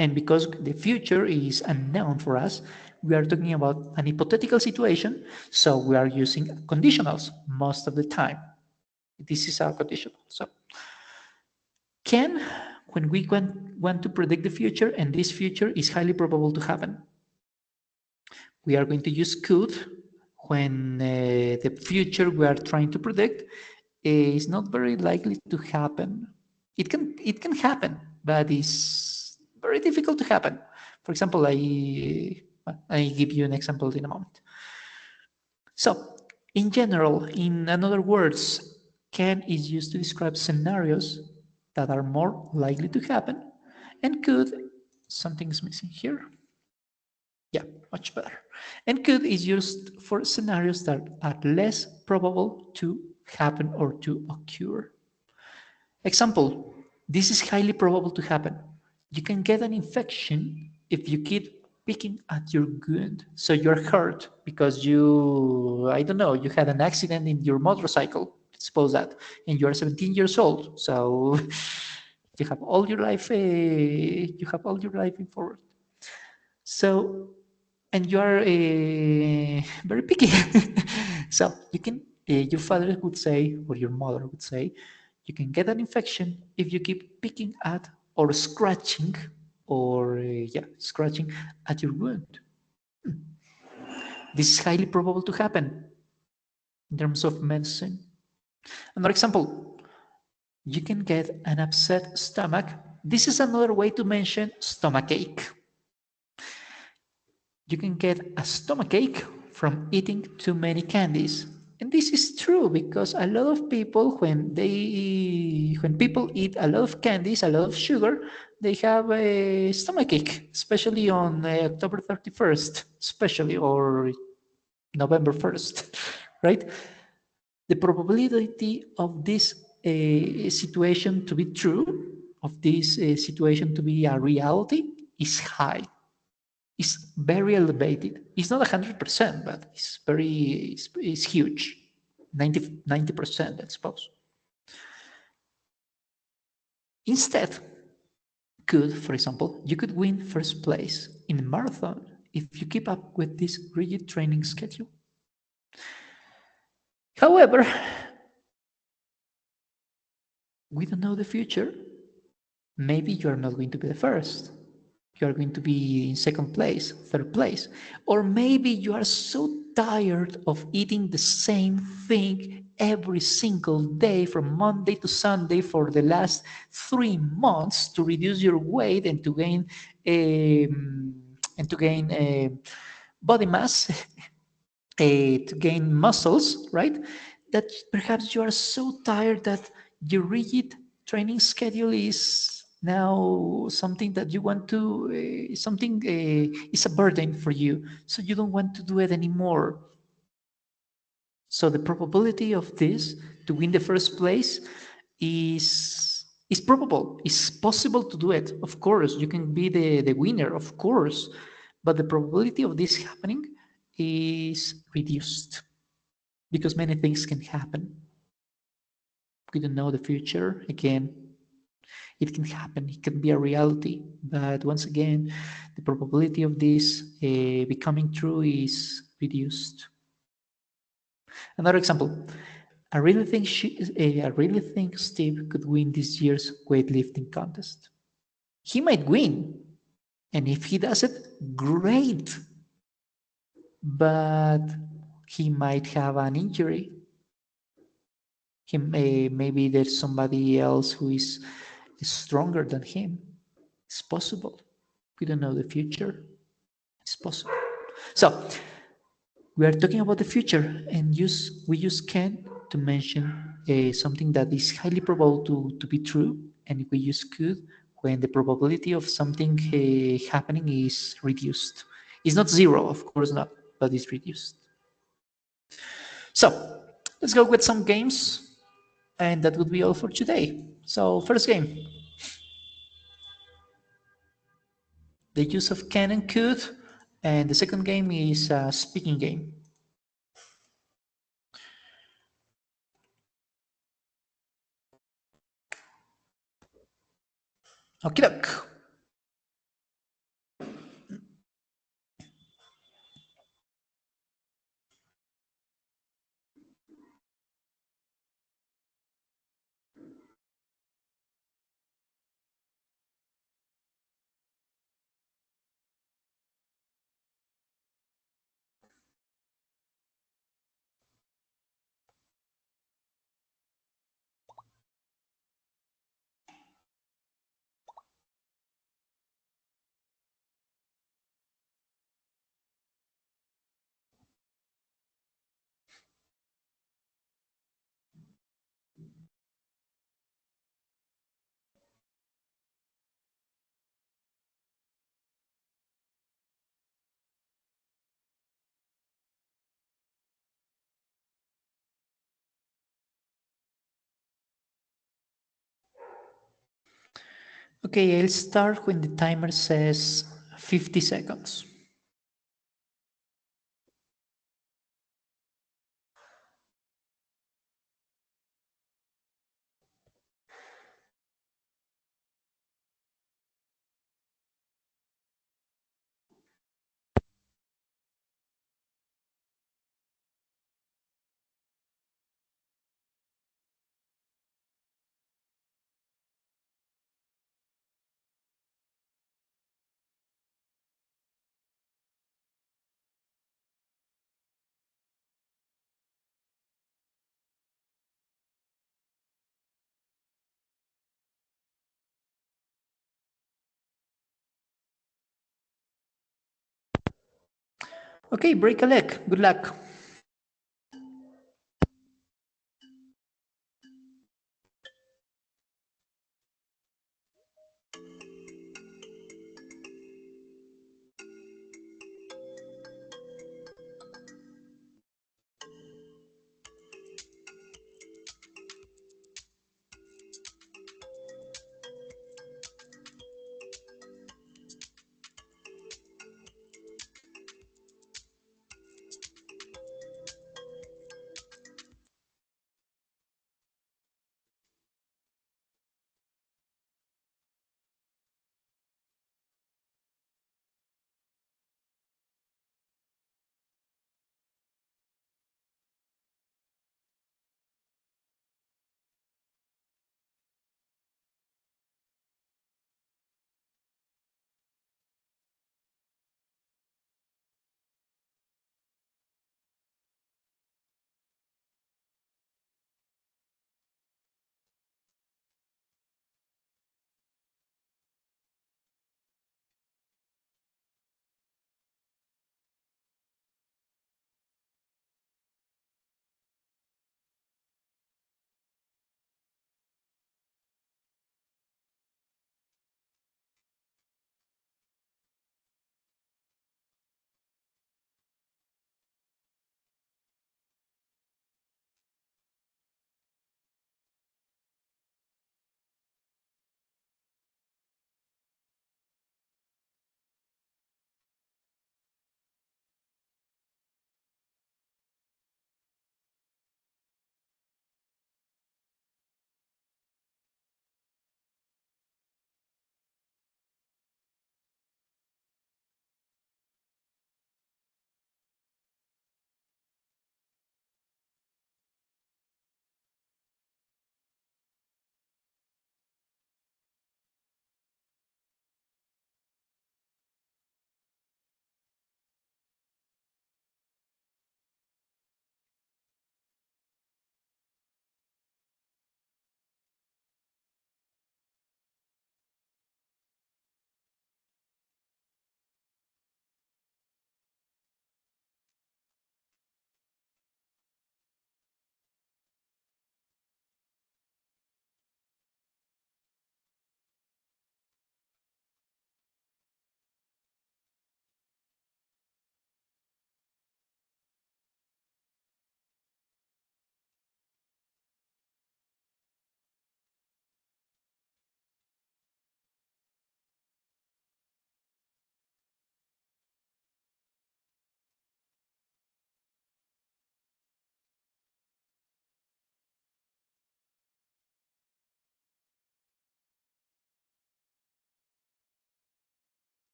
S1: And because the future is unknown for us, we are talking about an hypothetical situation, so we are using conditionals most of the time. This is our conditional. So can, when we want to predict the future and this future is highly probable to happen. We are going to use could when the future we are trying to predict is not very likely to happen. It can happen, but it's very difficult to happen. For example, I give you an example in a moment. So, in general, in other words, can is used to describe scenarios that are more likely to happen, and could, something's missing here. Yeah, much better. And could is used for scenarios that are less probable to happen or to occur. Example, this is highly probable to happen. You can get an infection if you keep picking at your wound. So you're hurt because I don't know, you had an accident in your motorcycle, suppose that, and you're 17 years old. So you have all your life, in forward. So, and you are very picky. So you can, your father would say, or your mother would say, you can get an infection if you keep picking at or scratching scratching at your wound. This is highly probable to happen in terms of medicine. Another example, you can get an upset stomach. This is another way to mention stomachache. You can get a stomachache from eating too many candies. And this is true because a lot of people, when people eat a lot of candies, a lot of sugar, they have a stomachache, especially on October 31st, especially, or November 1st, right? The probability of this situation to be true, of this situation to be a reality is high. It's very elevated. It's not 100%, but it's huge. 90%, I suppose. Instead, for example, you could win first place in a marathon if you keep up with this rigid training schedule. However, we don't know the future. Maybe you are not going to be the first. You are going to be in second place, third place. Or maybe you are so tired of eating the same thing every single day from Monday to Sunday for the last 3 months to reduce your weight and to gain body mass, to gain muscles, right? That perhaps you are so tired that your rigid training schedule is now something that you want to, is a burden for you. So you don't want to do it anymore. So the probability of this to win the first place is probable. It's possible to do it. Of course, you can be the winner, of course. But the probability of this happening is reduced because many things can happen. We don't know the future. Again, it can happen. It can be a reality. But once again, the probability of this becoming true is reduced. Another example. I really think Steve could win this year's weightlifting contest. He might win, and if he does it, great. But he might have an injury. Maybe there's somebody else who is stronger than him. It's possible. We don't know the future. It's possible. So we are talking about the future, and we use can to mention something that is highly probable to be true, and we use could when the probability of something happening is reduced. It's not zero, of course not, but it's reduced. So let's go with some games, and that would be all for today. So first game, the use of can and could, and the second game is a speaking game. Okay, doke. Okay, I'll start when the timer says 50 seconds. Okay, break a leg. Good luck.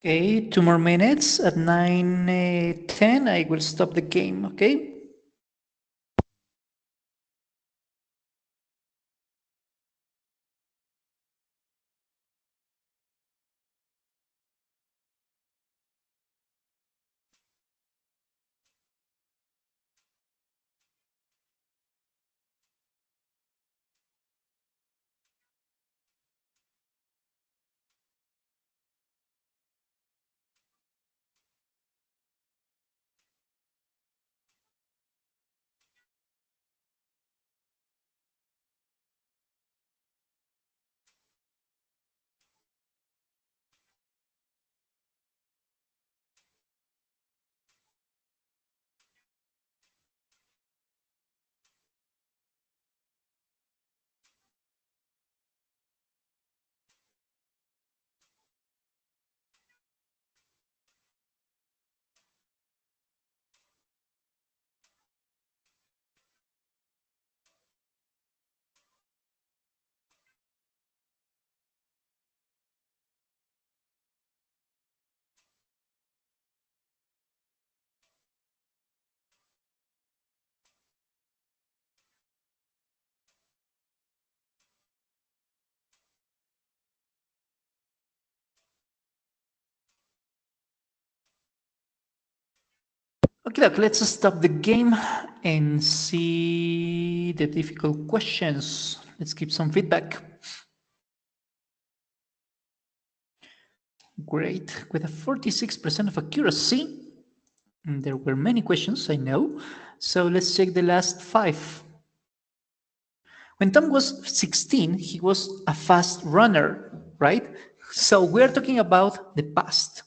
S1: Okay, 2 more minutes. At 9:10, I will stop the game, okay? Okay, look, let's stop the game and see the difficult questions. Let's give some feedback. Great, with a 46% of accuracy. There were many questions, I know. So let's check the last 5. When Tom was 16, he was a fast runner, right? So we're talking about the past.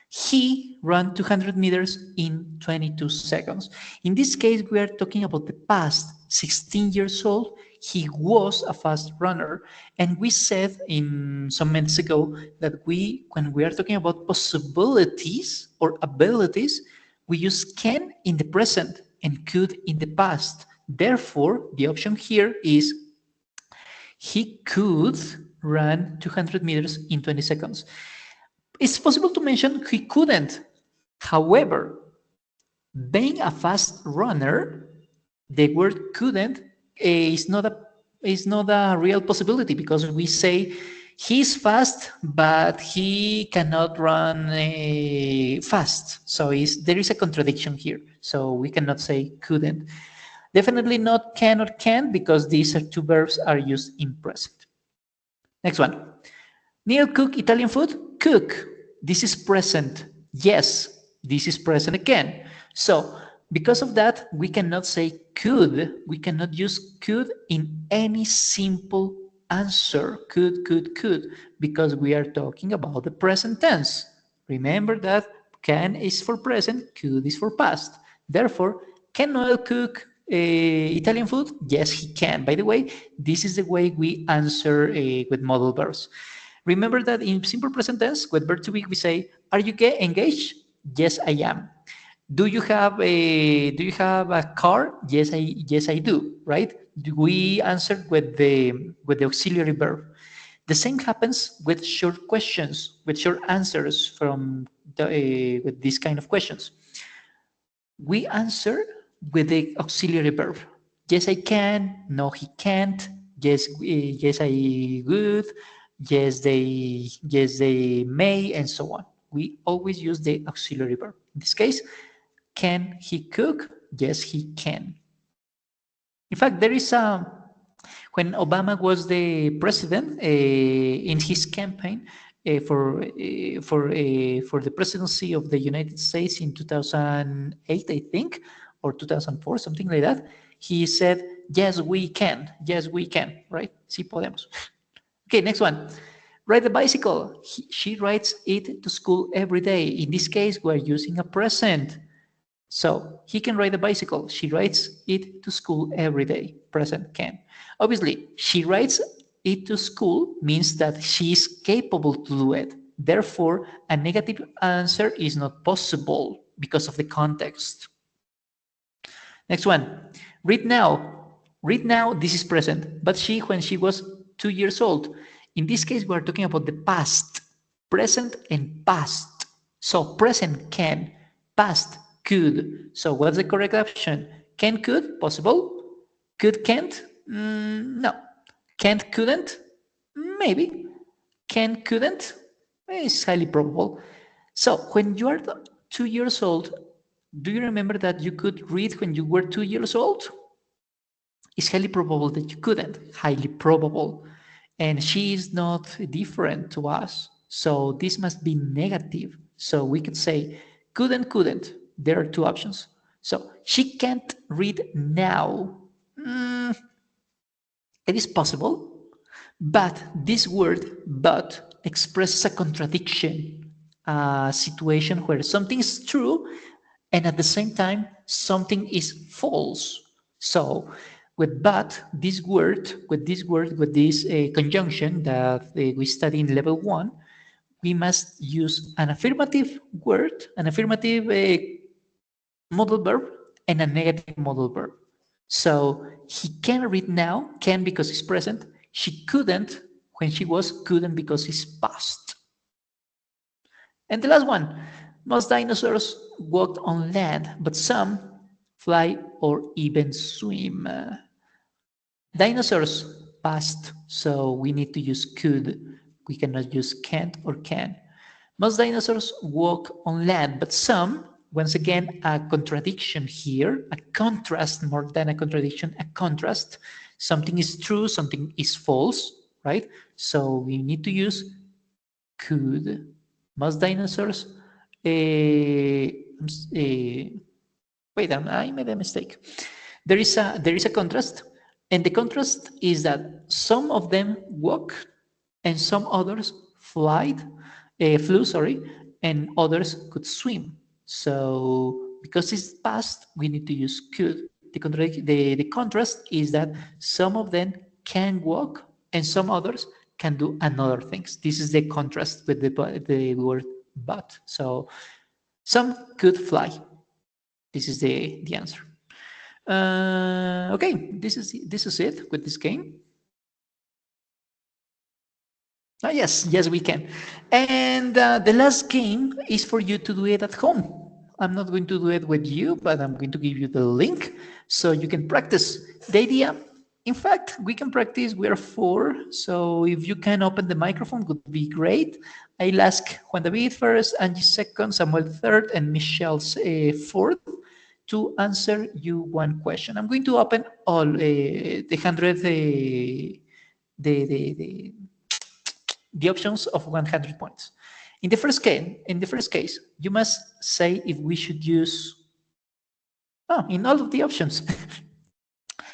S1: He ran 200 meters in 22 seconds. In this case, we are talking about the past. 16 years old, he was a fast runner. And we said in some minutes ago that when we are talking about possibilities or abilities, we use can in the present and could in the past. Therefore, the option here is he could run 200 meters in 20 seconds. It's possible to mention he couldn't. However, being a fast runner, the word couldn't is not a real possibility because we say he's fast, but he cannot run fast. So there is a contradiction here. So we cannot say couldn't. Definitely not can or can't because these are two verbs are used in present. Next one. Neil cook Italian food? Cook. This is present. Yes, this is present again. So because of that, we cannot say could. We cannot use could in any simple answer. Could, because we are talking about the present tense. Remember that can is for present, could is for past. Therefore, can Noel cook Italian food? Yes, he can. By the way, this is the way we answer with modal verbs. Remember that in simple present tense, with verb to be, we say, "Are you engaged?" Yes, I am. Do you have a car? Yes I do. Right? We answer with the auxiliary verb. The same happens with short questions, with short answers from with these kind of questions. We answer with the auxiliary verb. Yes, I can. No, he can't. Yes, I would. Yes, they may, and so on. We always use the auxiliary verb. In this case, can he cook? Yes, he can. In fact, there is when Obama was the president in his campaign for the presidency of the United States in 2008, I think, or 2004, something like that. He said, "Yes, we can. Yes, we can." Right? Sí podemos. Okay, next one. Ride the bicycle. She rides it to school every day. In this case, we're using a present. So he can ride a bicycle. She rides it to school every day. Present can. Obviously, she rides it to school means that she is capable to do it. Therefore, a negative answer is not possible because of the context. Next one. Read now. Read now, this is present. But when she was 2 years old. In this case, we're talking about the past. Present and past. So present can, past could. So what's the correct option? Can, could, possible. Could, can't? No. Can't, couldn't? Maybe. Can, couldn't? It's highly probable. So when you are 2 years old, do you remember that you could read when you were 2 years old? It's highly probable that you couldn't. Highly probable. And she is not different to us. So this must be negative. So we could say couldn't. There are two options. So she can't read now. It is possible, but this word but expresses a contradiction, a situation where something is true and at the same time something is false. So with but, with this conjunction that we study in level 1, we must use an affirmative word, an affirmative modal verb, and a negative modal verb. So he can read now, can because he's present. She couldn't when she was, couldn't because he's past. And the last one, most dinosaurs walked on land, but some fly or even swim. Dinosaurs past, so we need to use could. We cannot use can't or can. Most dinosaurs walk on land, but some, once again, a contradiction here, a contrast more than a contradiction, a contrast. Something is true, something is false, right? So we need to use could. Most dinosaurs. Wait, I made a mistake. There is a contrast, and the contrast is that some of them walk, and some others flew, sorry, and others could swim. So because it's past, we need to use could. The contrast is that some of them can walk, and some others can do another things. This is the contrast with the word but. So some could fly. This is the answer. Okay, this is it with this game. Oh, yes, we can. And the last game is for you to do it at home. I'm not going to do it with you, but I'm going to give you the link so you can practice. The idea, in fact, we can practice. We are four, so if you can open the microphone, would be great. I'll ask Juan David first, Angie second, Samuel third, and Michelle fourth to answer you one question. I'm going to open all the 100, the options of 100 points. In the first case, you must say if we should use, in all of the options.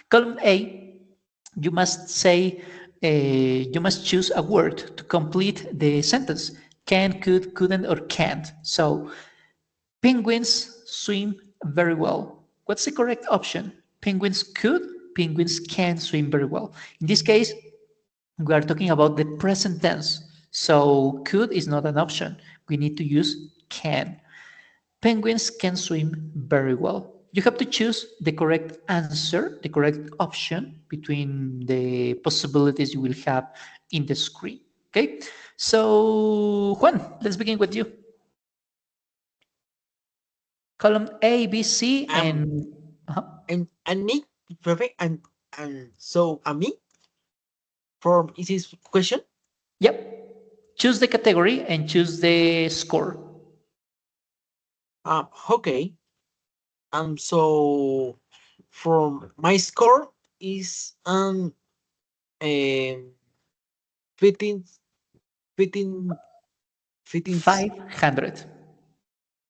S1: Column A, you must say, you must choose a word to complete the sentence. Can, could, couldn't, or can't. So penguins swim very well. What's the correct option? Penguins could, penguins can swim very well. In this case, we are talking about the present tense. So could is not an option. We need to use can. Penguins can swim very well. You have to choose the correct answer, the correct option between the possibilities you will have in the screen. Okay, so Juan, let's begin with you. Column A, B, C, and
S3: and me, perfect. And so me for is this question?
S1: yep, choose the category and choose the score.
S3: Okay. So from my score is 15 15 15
S1: 500.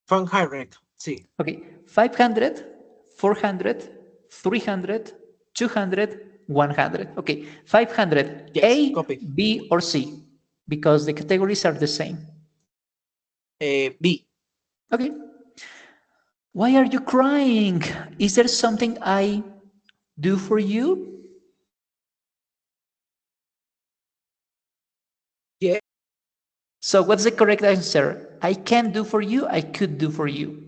S3: 100. See.
S1: Okay, 500, 400, 300, 200, 100. Okay, 500,
S3: Yes,
S1: A,
S3: copy.
S1: B, or C, because the categories are the same.
S3: B.
S1: Okay. Why are you crying? Is there something I do for you?
S3: Yeah.
S1: So what's the correct answer? I can do for you, I could do for you.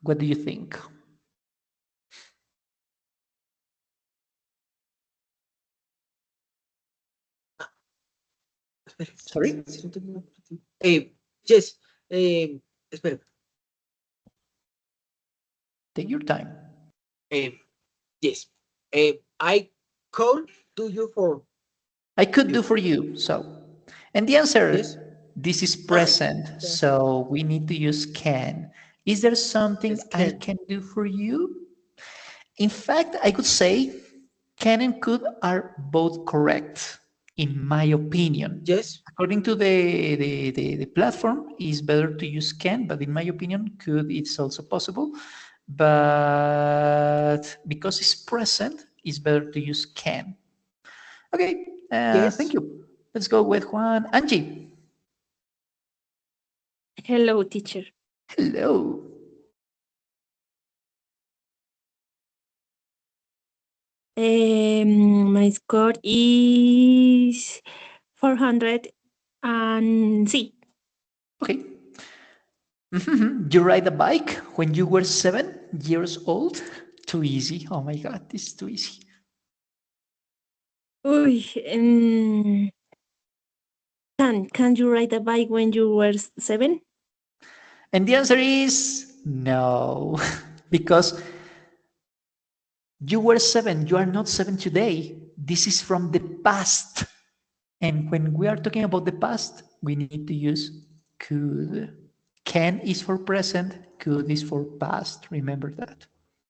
S1: What do you think? Sorry?
S3: Yes. Espera.
S1: Take your time.
S3: Yes. I call to you for
S1: I could do for you, so. And the answer,
S3: yes.
S1: this is present, so we need to use can. Is there something
S3: Yes,
S1: I
S3: can.
S1: can do for you? In fact, I could say can and could are both correct, in my opinion.
S3: Yes.
S1: According to the platform, it's better to use can, but in my opinion, could it's also possible. But because it's present, it's better to use can. Okay, thank
S3: Yes.
S1: you. Let's go with Juan. Angie,
S2: Hello, teacher.
S1: hello.
S2: My score is 400 and C.
S1: Okay. You ride a bike when you were 7 years old? Too easy. Oh my God, this is too easy.
S2: Uy, can you ride a bike when you were 7?
S1: And the answer is no, because you were 7. You are not 7 today. This is from the past. And when we are talking about the past, we need to use could. Can is for present, could is for past. Remember that.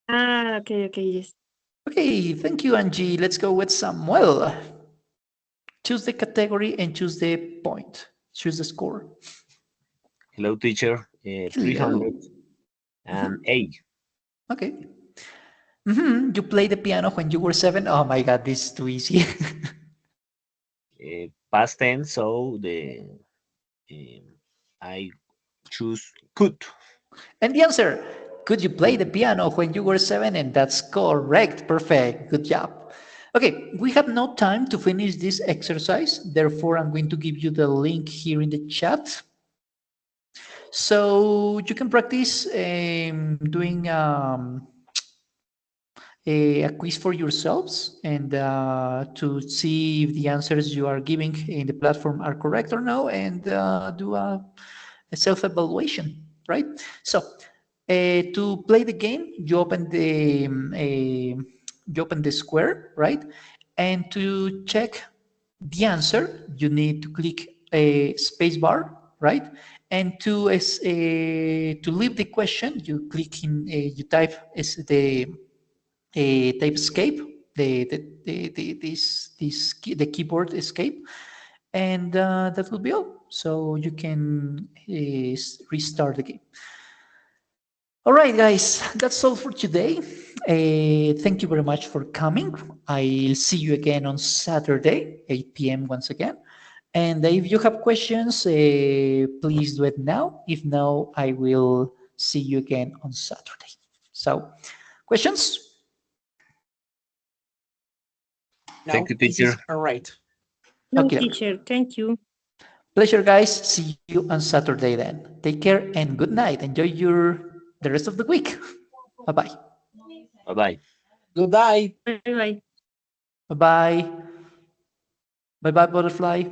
S2: Ah, okay, yes.
S1: Okay, thank you, Angie. Let's go with Samuel. Choose the category and choose the point. Choose the score.
S4: Hello, teacher.
S1: Hello.
S4: 308.
S1: Okay. You played the piano when you were 7. Oh my God, this is too easy.
S4: Past tense, so the I choose could.
S1: And the answer, could you play the piano when you were 7? And that's correct. Perfect. Good job. Okay, we have no time to finish this exercise. Therefore, I'm going to give you the link here in the chat. So you can practice doing a quiz for yourselves and to see if the answers you are giving in the platform are correct or no, and do a self-evaluation, right? So to play the game, you open the square, right? And to check the answer, you need to click a space bar, right? And to leave the question, you click in, you type the type escape, the keyboard escape, and that will be all. So you can restart the game. All right, guys, that's all for today. Thank you very much for coming. I'll see you again on Saturday, 8 p.m. once again. And if you have questions, please do it now. If no, I will see you again on Saturday. So, questions?
S3: Now
S4: Thank you,
S3: this is
S4: teacher.
S3: all right.
S2: No,
S1: Okay.
S2: teacher, thank you.
S1: Pleasure, guys. See you on Saturday then. Take care and good night. Enjoy the rest of the week. Bye-bye.
S4: Bye bye.
S3: Goodbye.
S2: Bye bye.
S1: Bye-bye. Bye-bye, butterfly.